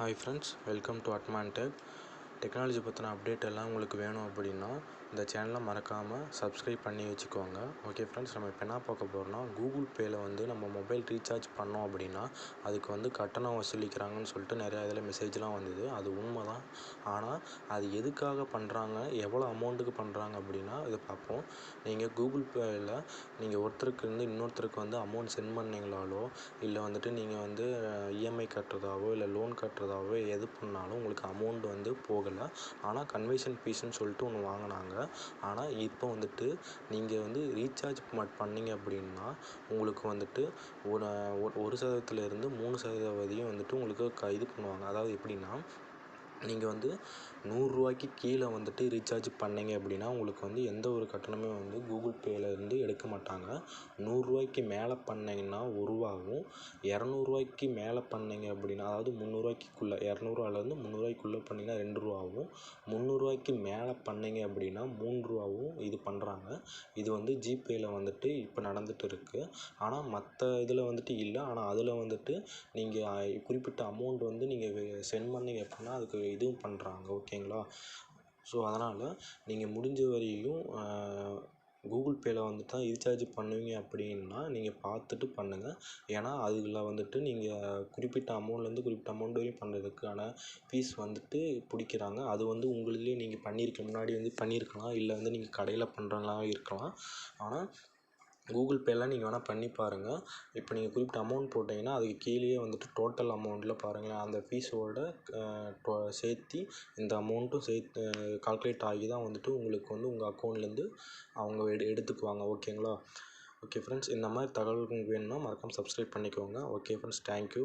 Hi friends, welcome to அட்மான் tech. Technology பற்றின update எல்லாம் உங்களுக்கு வேணும் அப்படின்னா இந்த சேனலை மறக்காமல் சப்ஸ்கிரைப் பண்ணி வச்சுக்கோங்க. ஓகே ஃப்ரெண்ட்ஸ், நம்ம இப்போ என்ன பார்க்க போகிறோம்னா கூகுள் பேயில் நம்ம மொபைல் ரீசார்ஜ் பண்ணோம் அப்படின்னா அதுக்கு கட்டணம் வசூலிக்கிறாங்கன்னு சொல்லிட்டு நிறையா இதில் மெசேஜ்லாம் வந்தது. அது உண்மை தான். ஆனால் அது எதுக்காக பண்ணுறாங்க, எவ்வளோ அமௌண்ட்டுக்கு பண்ணுறாங்க அப்படின்னா இதை பார்ப்போம். நீங்கள் கூகுள் பேயில் நீங்கள் ஒருத்தருக்கு இன்னொருத்தருக்கு அமௌண்ட் சென்ட் பண்ணிங்களாலோ இல்லை நீங்கள் இஎம்ஐ கட்டுறதாவோ இல்லை லோன் கட்டுறதாவோ எது பண்ணாலும் உங்களுக்கு அமௌண்ட் போகலை. ஆனால் கன்வர்ஷன் ஃபீஸ்ன்னு சொல்லிட்டு ஒன்று வாங்கினாங்க. ஆனால் இப்போ நீங்கள் ரீசார்ஜ் பண்ணிங்க அப்படின்னா உங்களுக்கு ஒரு 1% 3% வரையும் உங்களுக்கு இது பண்ணுவாங்க. அதாவது எப்படின்னா, நீங்கள் 100 ரூபாய்க்கு கீழே ரீசார்ஜ் பண்ணிங்க அப்படின்னா உங்களுக்கு எந்த ஒரு கட்டணமே கூகுள் பேலேருந்து எடுக்க மாட்டாங்க. 100 ரூபாய்க்கு மேலே பண்ணிங்கன்னா 1 ரூபாவும், 200 ரூபாய்க்கு மேலே பண்ணிங்க அப்படின்னா, அதாவது 300 ரூபாய்க்குள்ளே 200 300 பண்ணிங்கன்னா 2 ரூபாவும், 300 ரூபாய்க்கு மேலே பண்ணிங்க அப்படின்னா 3 ரூபாவும் இது பண்ணுறாங்க. இது ஜிபேயில் இப்போ நடந்துகிட்டு இருக்குது. ஆனால் மற்ற இதில் இல்லை. ஆனால் அதில் நீங்கள் குறிப்பிட்ட அமௌண்ட் நீங்கள் சென்ட் பண்ணிங்க அப்படின்னா அதுக்கு இதுவும் பண்ணுறாங்க. ஓகேங்களா? ஸோ அதனால் நீங்கள் முடிஞ்ச வரையிலும் கூகுள் பேயில் தான் ரீசார்ஜ் பண்ணுவீங்க அப்படின்னா நீங்கள் பார்த்துட்டு பண்ணுங்கள். ஏன்னா அதில் நீங்கள் குறிப்பிட்ட அமௌண்ட்லேருந்து குறிப்பிட்ட அமௌண்ட் வரையும் பண்ணுறதுக்கான ஃபீஸ் பிடிக்கிறாங்க. அது உங்களுதுலேயே நீங்கள் முன்னாடி பண்ணியிருக்கலாம், இல்லை நீங்கள் கடையில் பண்ணுறவங்களா இருக்கலாம். ஆனால் கூகுள் பேயில் நீங்கள் வேணால் பண்ணி பாருங்கள். இப்போ நீங்கள் குறிப்பிட்ட அமௌண்ட் போட்டிங்கன்னா அதுக்கு கீழேயே டோட்டல் அமௌண்ட்டில் பாருங்களேன், அந்த ஃபீஸோட சேர்த்து இந்த அமௌண்ட்டும் சேர்த்து கால்குலேட் ஆகி தான் உங்களுக்கு உங்கள் அக்கௌண்ட்லேருந்து அவங்க எடுத்துக்குவாங்க. ஓகேங்களா? ஓகே ஃப்ரெண்ட்ஸ், இந்த மாதிரி தகவல்கள் வேணும்னா மறக்காமல் சப்ஸ்கிரைப் பண்ணிக்கோங்க. Okay friends, thank you.